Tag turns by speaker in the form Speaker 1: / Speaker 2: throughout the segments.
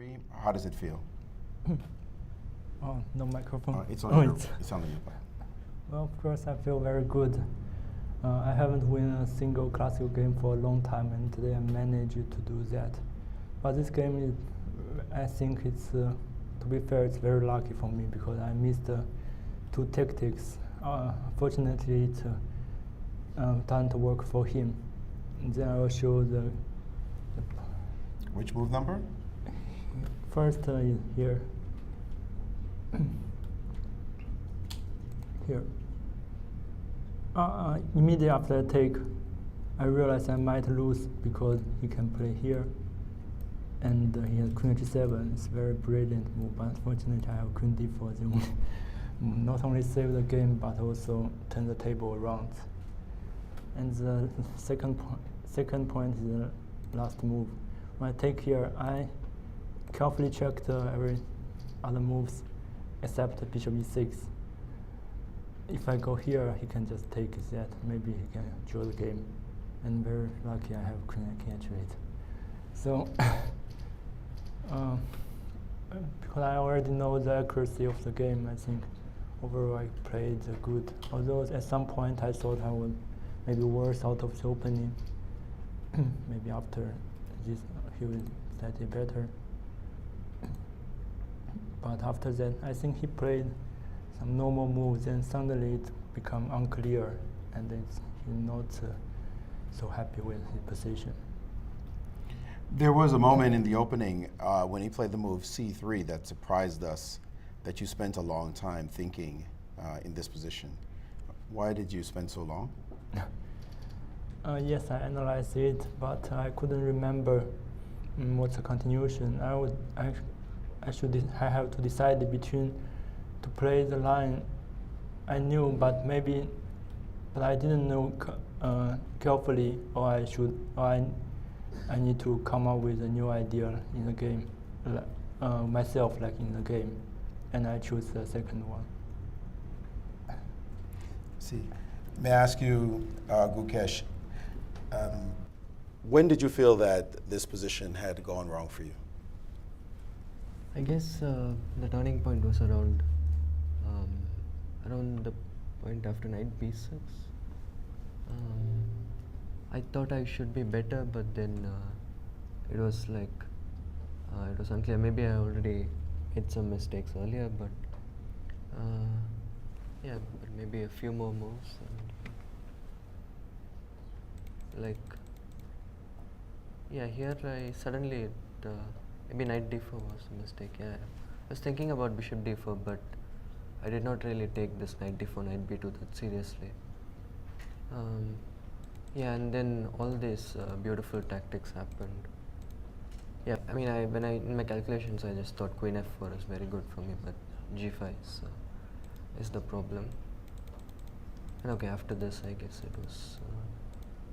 Speaker 1: C3. How does it feel?
Speaker 2: Oh, no microphone.
Speaker 1: It's on you. It's on you.
Speaker 2: Well, of course, I feel very good. I haven't won a single classical game for a long time, and today I managed to do that. But this game is, I think it's, to be fair, it's very lucky for me because I missed two tactics. Fortunately, it doesn't work for him. And then I will show the
Speaker 1: Which move number?
Speaker 2: first is here. Here. Immediately after I take, I realize I might lose because he can play here, and he has Queen H7. It's a very brilliant move, but unfortunately I have Queen D4. They will not only save the game, but also turn the table around. And the second point is the last move. When I take here, I carefully checked every other moves except Bishop E6. If I go here, he can just take that. Maybe he can draw the game. And very lucky I have Queen H8. So, because I already know the accuracy of the game, I think overall I played good. Although at some point I thought I would maybe worse out of the opening. Maybe after this he will study better. But after that, I think he played some normal moves, and suddenly it become unclear, and he's not so happy with his position.
Speaker 1: There was a moment in the opening when he played the move C3 that surprised us, that you spent a long time thinking in this position. Why did you spend so long?
Speaker 2: Yes, I analyzed it, but I couldn't remember what's the continuation. I have to decide between to play the line I knew, but I didn't know carefully, or I need to come up with a new idea in the game, myself, like in the game, and I choose the second one.
Speaker 1: See, may I ask you, Gukesh, when did you feel that this position had gone wrong for you?
Speaker 3: I guess the turning point was around the point after knight b6. I thought I should be better, but then it was like it was unclear. Maybe I already made some mistakes earlier, but yeah, but maybe a few more moves. And like, yeah, here I suddenly maybe knight d4 was a mistake. Yeah, I was thinking about bishop d4, but I did not really take this knight d4, knight b2 that seriously. Yeah, and then all these beautiful tactics happened. Yeah, I mean, in my calculations, I just thought queen f4 is very good for me, but g5 is the problem. And okay, after this, I guess it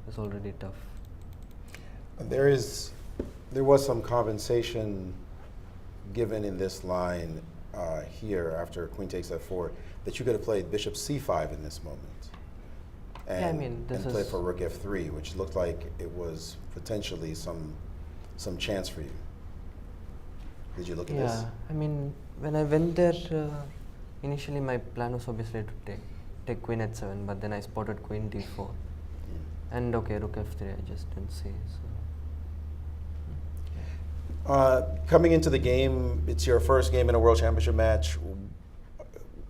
Speaker 3: was already tough.
Speaker 1: There was some compensation given in this line here after queen takes f4 that you could have played bishop c5 in this moment. And,
Speaker 3: yeah, I mean,
Speaker 1: and played for rook f3, which looked like it was potentially some chance for you. Did you look at this?
Speaker 3: Yeah, I mean, when I went there, initially my plan was obviously to take queen h7, but then I spotted queen d4. And okay, rook f3 I just didn't see. So.
Speaker 1: Coming into the game, it's your first game in a World Championship match.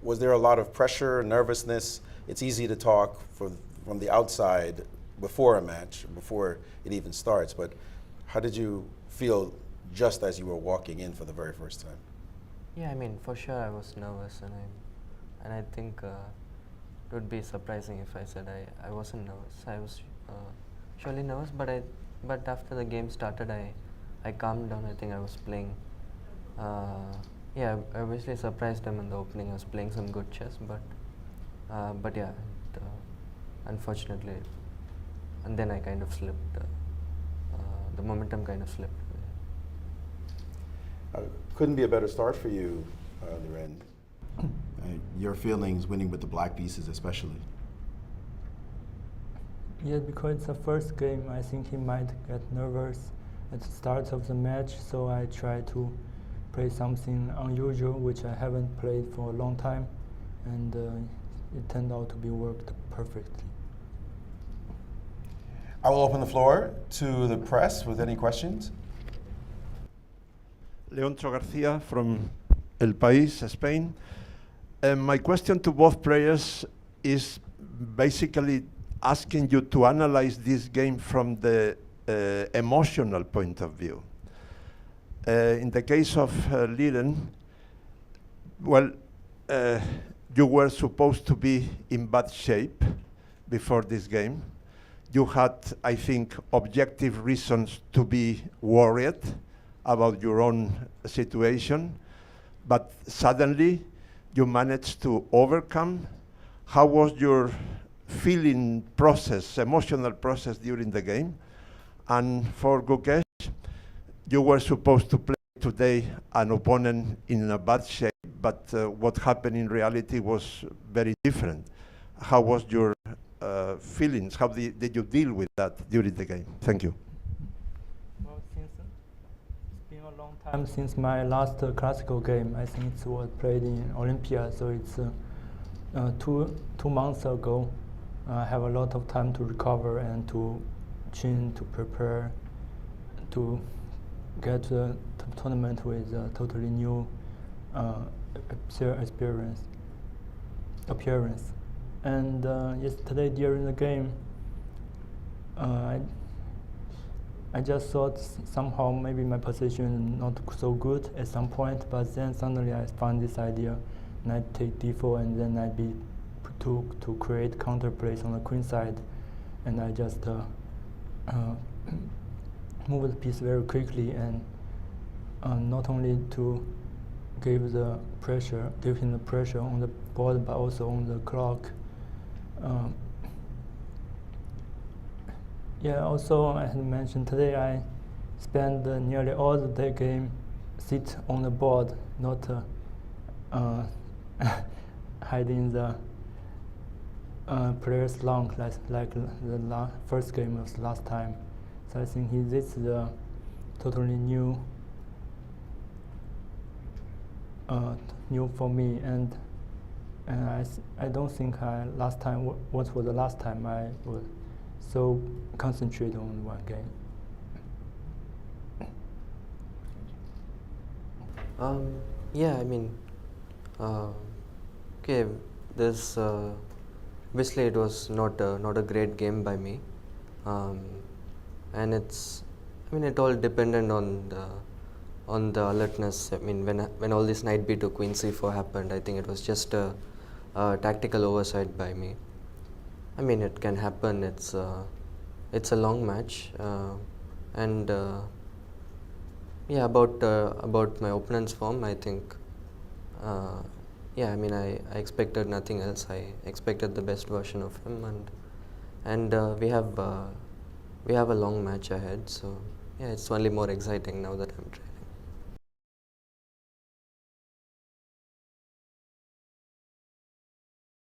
Speaker 1: Was there a lot of pressure, nervousness? It's easy to talk from the outside before a match, before it even starts, but how did you feel just as you were walking in for the very first time?
Speaker 3: Yeah, I mean, for sure I was nervous, and I think it would be surprising if I said I wasn't nervous. I was surely nervous, but after the game started, I calmed down. I think I was playing. Yeah, I obviously surprised them in the opening. I was playing some good chess, but yeah, unfortunately, and then I kind of slipped. The momentum kind of slipped.
Speaker 1: Couldn't be a better start for you, Liren. Your feelings winning with the black pieces especially.
Speaker 2: Yeah, because it's the first game, I think he might get nervous at the start of the match, so I try to play something unusual which I haven't played for a long time, and it turned out to be worked perfectly.
Speaker 1: I will open the floor to the press with any questions.
Speaker 4: Leoncho Garcia from El País, Spain. My question to both players is basically asking you to analyze this game from the emotional point of view. In the case of Liren, well, you were supposed to be in bad shape before this game. You had, I think, objective reasons to be worried about your own situation, but suddenly you managed to overcome. How was your feeling process, emotional process during the game? And for Gukesh, you were supposed to play today an opponent in a bad shape, but what happened in reality was very different. How was your feelings? How did you deal with that during the game? Thank you.
Speaker 2: Well, since it's been a long time since my last classical game, I think it was played in Olympia, so it's 2 months ago. I have a lot of time to recover and to train, to prepare, to get to the tournament with a totally new appearance. And yesterday during the game, I just thought somehow maybe my position not so good at some point, but then suddenly I found this idea, and I take d4, and then I be to create counterplays on the queen side, and I just move the piece very quickly, and not only to give him the pressure on the board, but also on the clock. Yeah, also I had mentioned today I spent nearly all the day game sit on the board, not hiding the player's long like the first game of last time. So I think this is a totally new for me, and I don't think last time what was the last time I was so concentrated on one game.
Speaker 3: Yeah, I mean, okay, this obviously it was not a great game by me, and it all depended on the alertness. I mean, when all this knight b to queen c4 happened, I think it was just a tactical oversight by me. I mean, it can happen. It's a long match, and yeah, about my opponent's form, I think. Yeah, I mean, I expected nothing else. I expected the best version of him, and we have a long match ahead. So yeah, it's only more exciting now that I'm trying.